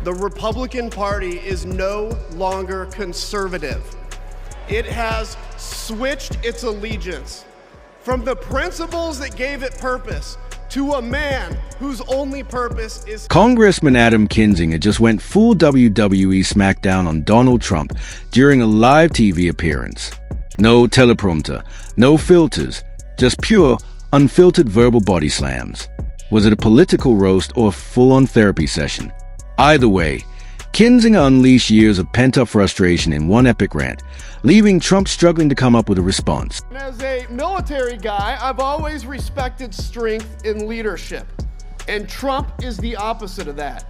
the Republican Party is no longer conservative. It has switched its allegiance from the principles that gave it purpose to a man whose only purpose is... Congressman Adam Kinzinger just went full WWE smackdown on Donald Trump during a live TV appearance. No teleprompter, no filters, just pure, unfiltered verbal body slams. Was it a political roast or a full-on therapy session? Either way, Kinzinger unleashed years of pent-up frustration in one epic rant, leaving Trump struggling to come up with a response. As a military guy, I've always respected strength in leadership, and Trump is the opposite of that.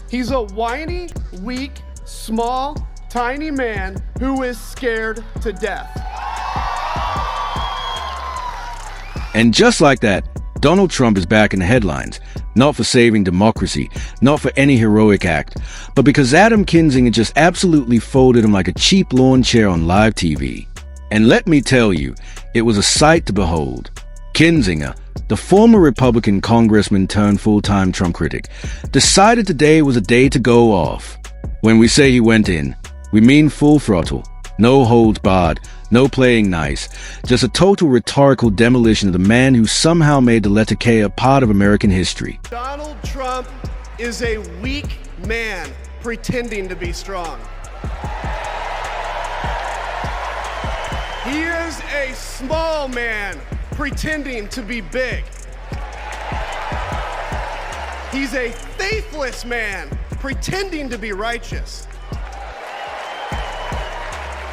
He's a whiny, weak, small, tiny man who is scared to death. And just like that, Donald Trump is back in the headlines, not for saving democracy, not for any heroic act, but because Adam Kinzinger just absolutely folded him like a cheap lawn chair on live TV. And let me tell you, it was a sight to behold. Kinzinger, the former Republican congressman turned full-time Trump critic, decided today was a day to go off. When we say he went in, we mean full throttle, no holds barred, no playing nice, just a total rhetorical demolition of the man who somehow made the letter K a part of American history. Donald Trump is a weak man pretending to be strong. He is a small man pretending to be big. He's a faithless man pretending to be righteous.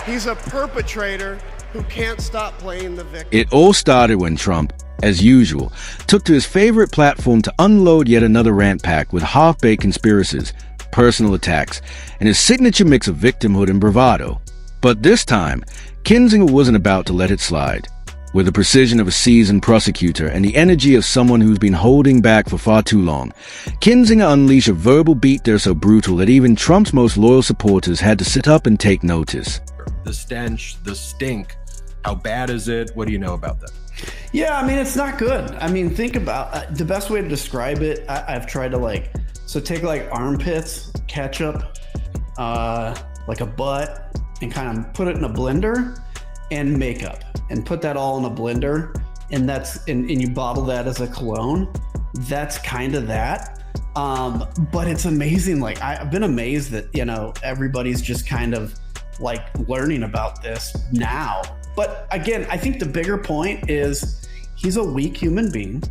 He's a perpetrator who can't stop playing the victim. It all started when Trump, as usual, took to his favorite platform to unload yet another rant packed with half-baked conspiracies, personal attacks, and his signature mix of victimhood and bravado. But this time, Kinzinger wasn't about to let it slide. With the precision of a seasoned prosecutor and the energy of someone who's been holding back for far too long, Kinzinger unleashed a verbal beat there so brutal that even Trump's most loyal supporters had to sit up and take notice. The stench, the stink, how bad is it? What do you know about that? Yeah, I mean, it's not good. I mean, think about the best way to describe it. I've tried to take armpits, ketchup, like a butt, and kind of put it in a blender, and makeup, and put that all in a blender, and and you bottle that as a cologne. That's kind of that. But it's amazing. Like, I've been amazed that, everybody's just kind of learning about this now. But again, I think the bigger point is he's a weak human being.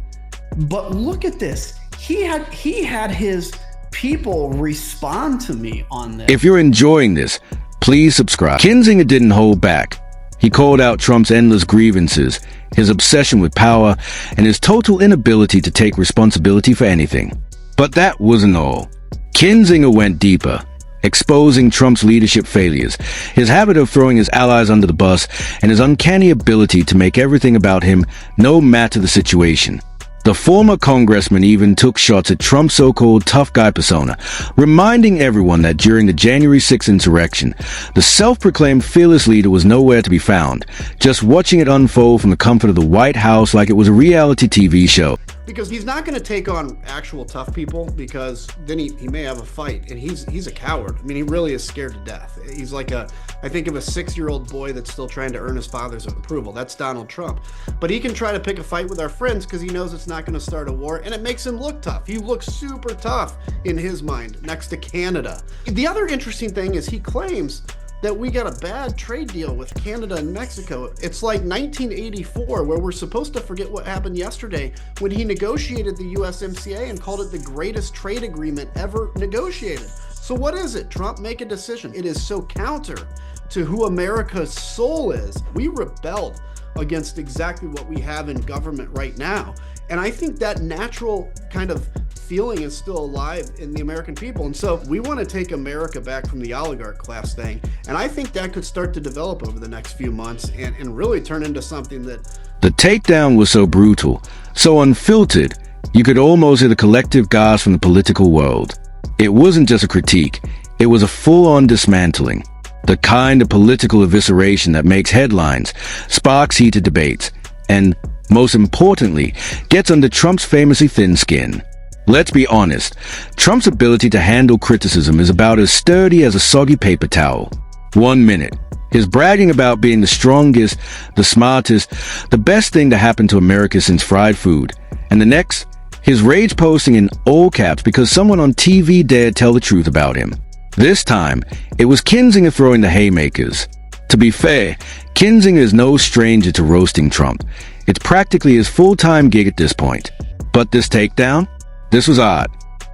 But look at this. He had his people respond to me on this. If you're enjoying this, please subscribe. Kinzinger didn't hold back. He called out Trump's endless grievances, his obsession with power, and his total inability to take responsibility for anything. But that wasn't all. Kinzinger went deeper, exposing Trump's leadership failures, his habit of throwing his allies under the bus, and his uncanny ability to make everything about him no matter the situation. The former congressman even took shots at Trump's so-called tough guy persona, reminding everyone that during the January 6th insurrection, the self-proclaimed fearless leader was nowhere to be found, just watching it unfold from the comfort of the White House like it was a reality TV show. Because he's not going to take on actual tough people, because then he may have a fight, and he's a coward. I mean, he really is scared to death. He's like I think of a 6-year-old boy that's still trying to earn his father's approval. That's Donald Trump. But he can try to pick a fight with our friends because he knows it's not going to start a war, and it makes him look tough. He looks super tough in his mind next to Canada. The other interesting thing is he claims that we got a bad trade deal with Canada and Mexico. It's like 1984, where we're supposed to forget what happened yesterday when he negotiated the USMCA and called it the greatest trade agreement ever negotiated. So what is it? Trump, make a decision. It is so counter to who America's soul is. We rebelled against exactly what we have in government right now. And I think that natural kind of feeling is still alive in the American people. And so we want to take America back from the oligarch class thing. And I think that could start to develop over the next few months and really turn into something that... The takedown was so brutal, so unfiltered, you could almost hear the collective gasp from the political world. It wasn't just a critique, it was a full-on dismantling. The kind of political evisceration that makes headlines, sparks heated debates, and, most importantly, gets under Trump's famously thin skin. Let's be honest, Trump's ability to handle criticism is about as sturdy as a soggy paper towel. 1 minute, he's bragging about being the strongest, the smartest, the best thing to happen to America since fried food. And the next, he's rage posting in all caps because someone on TV dared tell the truth about him. This time, it was Kinzinger throwing the haymakers. To be fair, Kinzinger is no stranger to roasting Trump. It's practically his full-time gig at this point. But this takedown? This was art.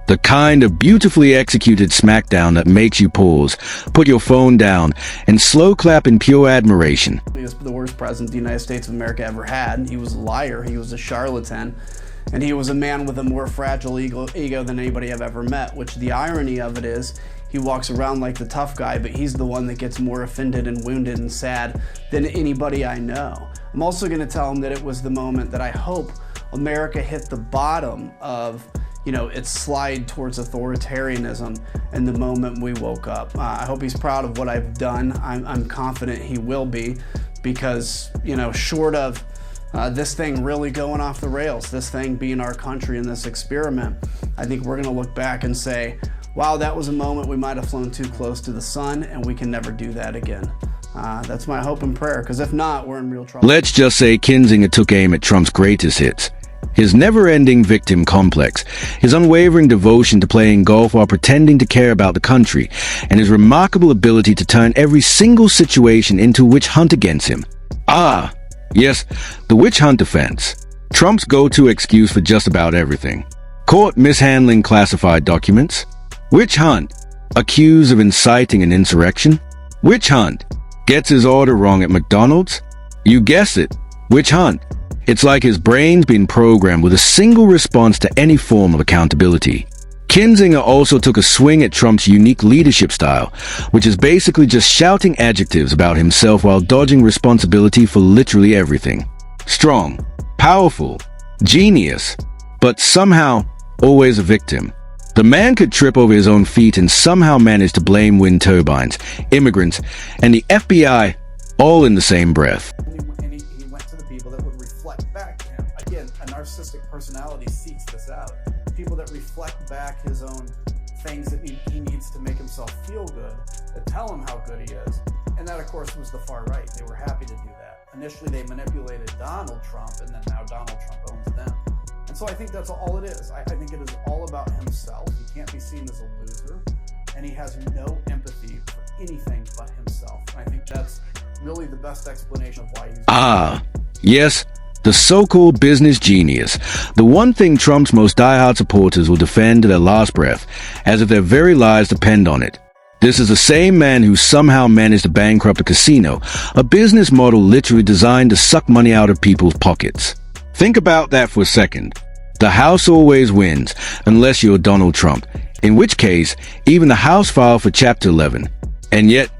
The kind of beautifully executed smackdown that makes you pause, put your phone down, and slow clap in pure admiration. He was the worst president the United States of America ever had. He was a liar, he was a charlatan, and he was a man with a more fragile ego than anybody I've ever met, which the irony of it is, he walks around like the tough guy, but he's the one that gets more offended and wounded and sad than anybody I know. I'm also going to tell him that it was the moment that I hope America hit the bottom of, its slide towards authoritarianism and the moment we woke up. I hope he's proud of what I've done. I'm confident he will be, because, short of this thing really going off the rails, this thing being our country in this experiment, I think we're going to look back and say, wow, that was a moment we might have flown too close to the sun, and we can never do that again. That's my hope and prayer, because if not, we're in real trouble. Let's just say Kinzinger took aim at Trump's greatest hits. His never-ending victim complex, his unwavering devotion to playing golf while pretending to care about the country, and his remarkable ability to turn every single situation into a witch hunt against him. Ah, yes, the witch hunt defense. Trump's go-to excuse for just about everything. Caught mishandling classified documents. Witch hunt. Accused of inciting an insurrection. Witch hunt. Gets his order wrong at McDonald's. You guessed it. Witch hunt. It's like his brain's been programmed with a single response to any form of accountability. Kinzinger also took a swing at Trump's unique leadership style, which is basically just shouting adjectives about himself while dodging responsibility for literally everything. Strong, powerful, genius, but somehow always a victim. The man could trip over his own feet and somehow manage to blame wind turbines, immigrants, and the FBI all in the same breath. And he went to the people that would reflect back to him. Again, a narcissistic personality seeks this out. People that reflect back his own things that he needs to make himself feel good, that tell him how good he is. And that, of course, was the far right. They were happy to do that. Initially, they manipulated Donald Trump, and then now Donald Trump owns them. And so I think that's all it is. I think it is all about himself. He can't be seen as a loser, and he has no empathy for anything but himself. And I think that's really the best explanation of why he's... Yes, the so-called business genius. The one thing Trump's most diehard supporters will defend to their last breath, as if their very lives depend on it. This is the same man who somehow managed to bankrupt a casino, a business model literally designed to suck money out of people's pockets. Think about that for a second. The House always wins, unless you're Donald Trump, in which case, even the House filed for Chapter 11. And yet,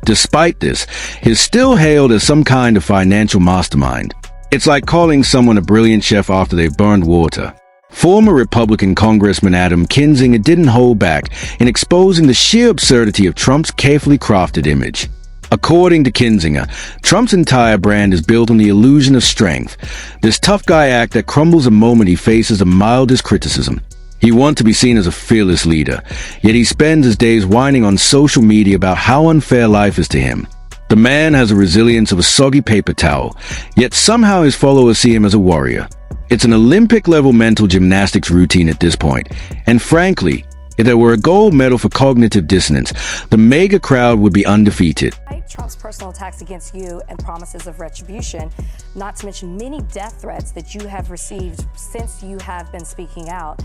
despite this, he's still hailed as some kind of financial mastermind. It's like calling someone a brilliant chef after they've burned water. Former Republican Congressman Adam Kinzinger didn't hold back in exposing the sheer absurdity of Trump's carefully crafted image. According to Kinzinger, Trump's entire brand is built on the illusion of strength, this tough guy act that crumbles the moment he faces the mildest criticism. He wants to be seen as a fearless leader, yet he spends his days whining on social media about how unfair life is to him. The man has the resilience of a soggy paper towel, yet somehow his followers see him as a warrior. It's an Olympic-level mental gymnastics routine at this point, and frankly, if there were a gold medal for cognitive dissonance, the mega crowd would be undefeated. Trump's personal attacks against you and promises of retribution, not to mention many death threats that you have received since you have been speaking out.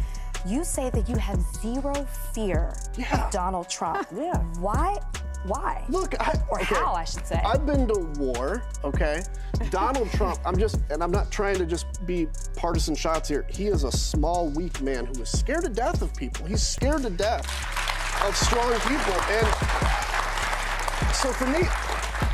You say that you have zero fear of Donald Trump. Yeah. Why? Look, how, I should say. I've been to war, okay? Donald Trump, I'm not trying to just be partisan shots here. He is a small, weak man who is scared to death of people. He's scared to death of strong people. And so for me,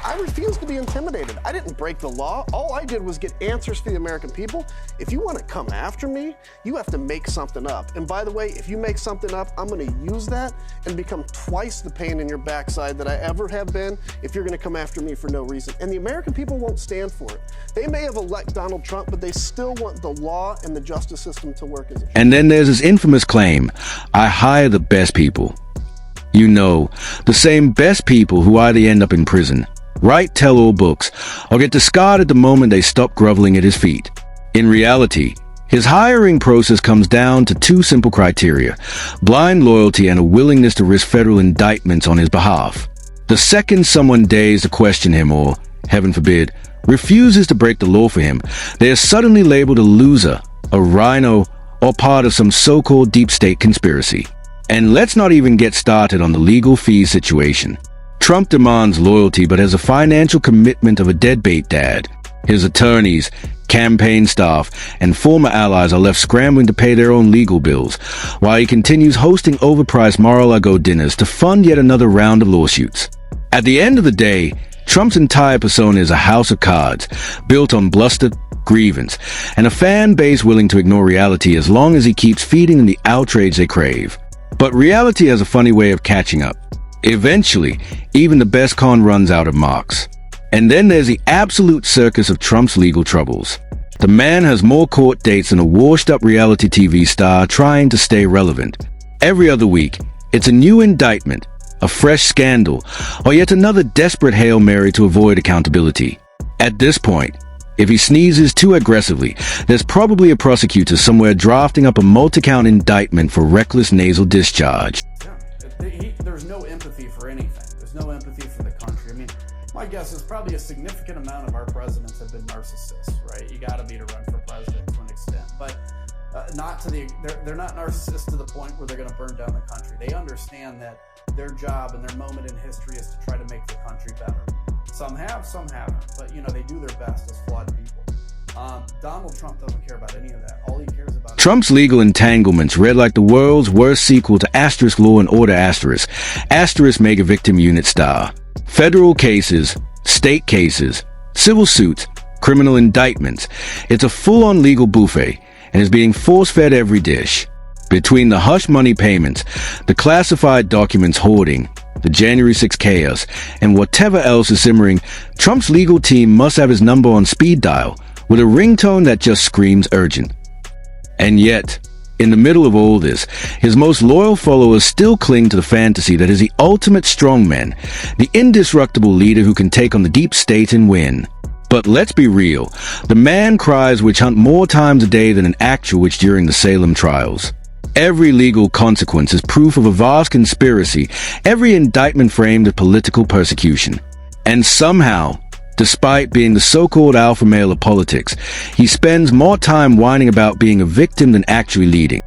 I refuse to be intimidated. I didn't break the law. All I did was get answers for the American people. If you want to come after me, you have to make something up. And by the way, if you make something up, I'm going to use that and become twice the pain in your backside that I ever have been if you're going to come after me for no reason. And the American people won't stand for it. They may have elected Donald Trump, but they still want the law and the justice system to work as it should. And then there's his infamous claim, I hire the best people. You know, the same best people who either end up in prison, write tell-all books, or get discarded the moment they stop groveling at his feet. In reality, his hiring process comes down to two simple criteria: blind loyalty and a willingness to risk federal indictments on his behalf. The second someone dares to question him or, heaven forbid, refuses to break the law for him, they are suddenly labeled a loser, a rhino, or part of some so-called deep state conspiracy. And let's not even get started on the legal fees situation. Trump demands loyalty but has a financial commitment of a deadbeat dad. His attorneys, campaign staff, and former allies are left scrambling to pay their own legal bills, while he continues hosting overpriced Mar-a-Lago dinners to fund yet another round of lawsuits. At the end of the day, Trump's entire persona is a house of cards, built on bluster, grievance, and a fan base willing to ignore reality as long as he keeps feeding them the outrage they crave. But reality has a funny way of catching up. Eventually, even the best con runs out of marks. And then there's the absolute circus of Trump's legal troubles. The man has more court dates than a washed-up reality TV star trying to stay relevant. Every other week, it's a new indictment, a fresh scandal, or yet another desperate Hail Mary to avoid accountability. At this point, if he sneezes too aggressively, there's probably a prosecutor somewhere drafting up a multi-count indictment for reckless nasal discharge. There's no empathy for anything. There's no empathy for the country. I mean, my guess is probably a significant amount of our presidents have been narcissists, right? You got to be to run for president to an extent, but they're not narcissists to the point where they're going to burn down the country. They understand that their job and their moment in history is to try to make the country better. Some have, some haven't, but they do their best as flawed people. Donald Trump doesn't care about any of that. All he cares about Trump's legal entanglements read like the world's worst sequel to Asterisk Law and Order Asterisk Mega Victim Unit star. Federal cases, state cases, civil suits, criminal indictments. It's a full-on legal buffet and is being force-fed every dish. Between the hush money payments, the classified documents hoarding, the January 6 chaos, and whatever else is simmering, Trump's legal team must have his number on speed dial with a ringtone that just screams urgent. And yet, in the middle of all this, his most loyal followers still cling to the fantasy that is the ultimate strongman, the indestructible leader who can take on the deep state and win. But let's be real, the man cries witch hunt more times a day than an actual witch during the Salem trials. Every legal consequence is proof of a vast conspiracy, every indictment framed as political persecution. And somehow, despite being the so-called alpha male of politics, he spends more time whining about being a victim than actually leading.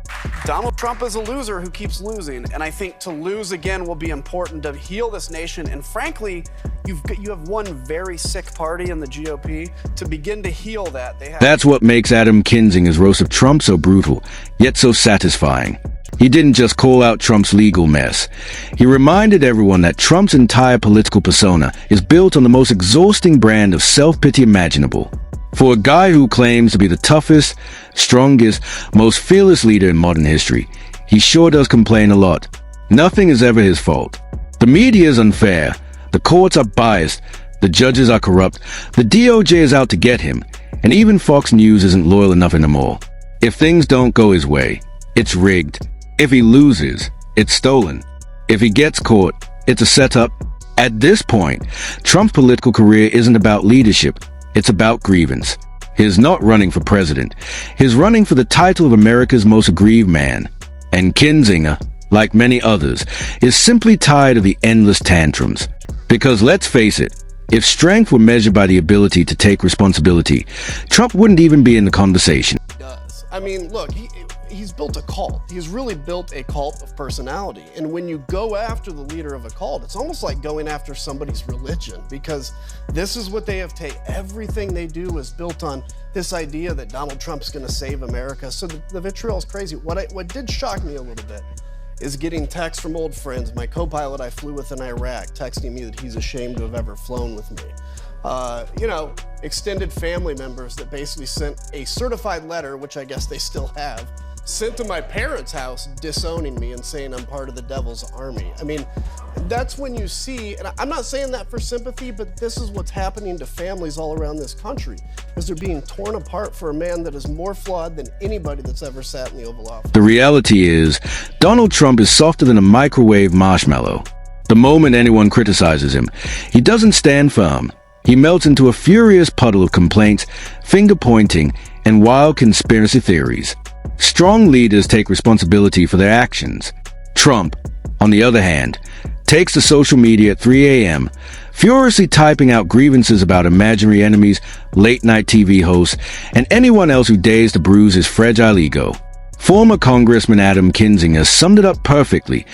Donald Trump is a loser who keeps losing, and I think to lose again will be important to heal this nation. And frankly, you have one very sick party in the GOP. To begin to heal that, That's what makes Adam Kinzinger's roast of Trump so brutal, yet so satisfying. He didn't just call out Trump's legal mess. He reminded everyone that Trump's entire political persona is built on the most exhausting brand of self-pity imaginable. For a guy who claims to be the toughest, strongest, most fearless leader in modern history, he sure does complain a lot. Nothing is ever his fault. The media is unfair. The courts are biased. The judges are corrupt. The DOJ is out to get him. And even Fox News isn't loyal enough anymore. If things don't go his way, it's rigged. If he loses, it's stolen. If he gets caught, it's a setup. At this point, Trump's political career isn't about leadership. It's about grievance. He's not running for president. He's running for the title of America's most aggrieved man. And Kinzinger, like many others, is simply tired of the endless tantrums. Because let's face it, if strength were measured by the ability to take responsibility, Trump wouldn't even be in the conversation. I mean, look, he's built a cult. He's really built a cult of personality. And when you go after the leader of a cult, it's almost like going after somebody's religion, because this is what they have taken. Everything they do is built on this idea that Donald Trump's going to save America. So the vitriol is crazy. What did shock me a little bit is getting texts from old friends. My co-pilot I flew with in Iraq texting me that he's ashamed to have ever flown with me. Extended family members that basically sent a certified letter, which I guess they still have, sent to my parents' house disowning me and saying I'm part of the devil's army. I mean, that's when you see, and I'm not saying that for sympathy, but this is what's happening to families all around this country, is they're being torn apart for a man that is more flawed than anybody that's ever sat in the Oval Office. The reality is, Donald Trump is softer than a microwave marshmallow. The moment anyone criticizes him, he doesn't stand firm. He melts into a furious puddle of complaints, finger-pointing, and wild conspiracy theories. Strong leaders take responsibility for their actions. Trump, on the other hand, takes to social media at 3 a.m., furiously typing out grievances about imaginary enemies, late-night TV hosts, and anyone else who dares to bruise his fragile ego. Former Congressman Adam Kinzinger summed it up perfectly.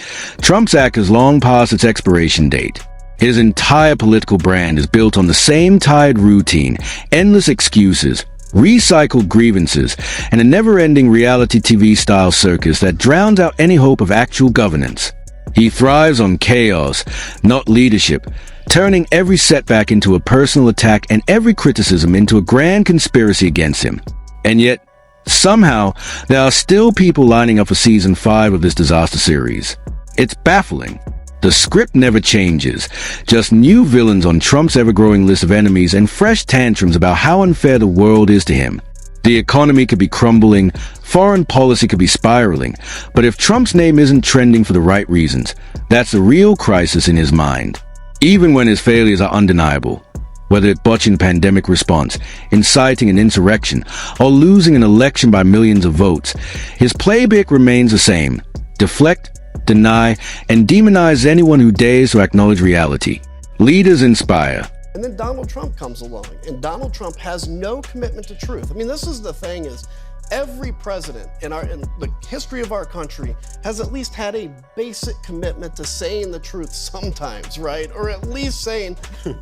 Trump's act has long passed its expiration date. His entire political brand is built on the same tired routine, endless excuses, recycled grievances, and a never-ending reality TV-style circus that drowns out any hope of actual governance. He thrives on chaos, not leadership, turning every setback into a personal attack and every criticism into a grand conspiracy against him. And yet, somehow, there are still people lining up for season 5 of this disaster series. It's baffling. The script never changes, just new villains on Trump's ever-growing list of enemies and fresh tantrums about how unfair the world is to him. The economy could be crumbling, foreign policy could be spiraling, but if Trump's name isn't trending for the right reasons, that's the real crisis in his mind. Even when his failures are undeniable, whether it's botching the pandemic response, inciting an insurrection, or losing an election by millions of votes, his playbook remains the same: deflect, deny, and demonize anyone who dares to acknowledge reality. Leaders inspire. And then Donald Trump comes along, and Donald Trump has no commitment to truth. I mean, this is the thing, is every president in the history of our country has at least had a basic commitment to saying the truth sometimes, right? Or at least saying,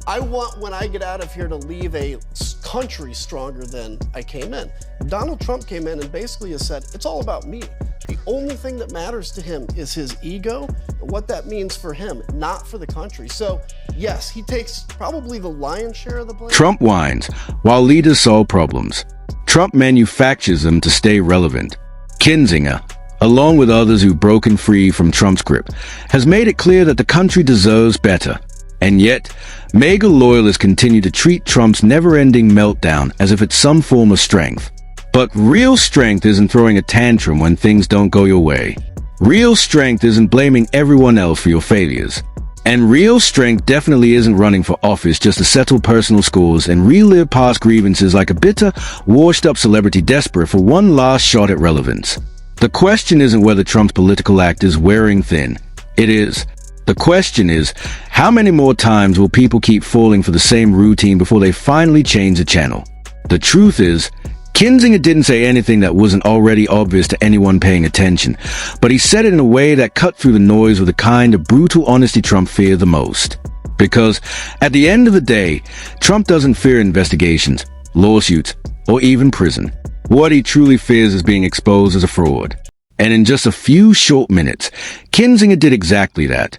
I want, when I get out of here, to leave a country stronger than I came in. Donald Trump came in and basically has said, it's all about me. The only thing that matters to him is his ego and what that means for him, not for the country. So yes, he takes probably the lion's share of the blame. Trump whines, while leaders solve problems. Trump manufactures them to stay relevant. Kinzinger, along with others who've broken free from Trump's grip, has made it clear that the country deserves better. And yet, MAGA loyalists continue to treat Trump's never-ending meltdown as if it's some form of strength. But real strength isn't throwing a tantrum when things don't go your way. Real strength isn't blaming everyone else for your failures. And real strength definitely isn't running for office just to settle personal scores and relive past grievances like a bitter, washed-up celebrity desperate for one last shot at relevance. The question isn't whether Trump's political act is wearing thin. It is. The question is, how many more times will people keep falling for the same routine before they finally change the channel? The truth is, Kinzinger didn't say anything that wasn't already obvious to anyone paying attention, but he said it in a way that cut through the noise with the kind of brutal honesty Trump feared the most. Because, at the end of the day, Trump doesn't fear investigations, lawsuits, or even prison. What he truly fears is being exposed as a fraud. And in just a few short minutes, Kinzinger did exactly that.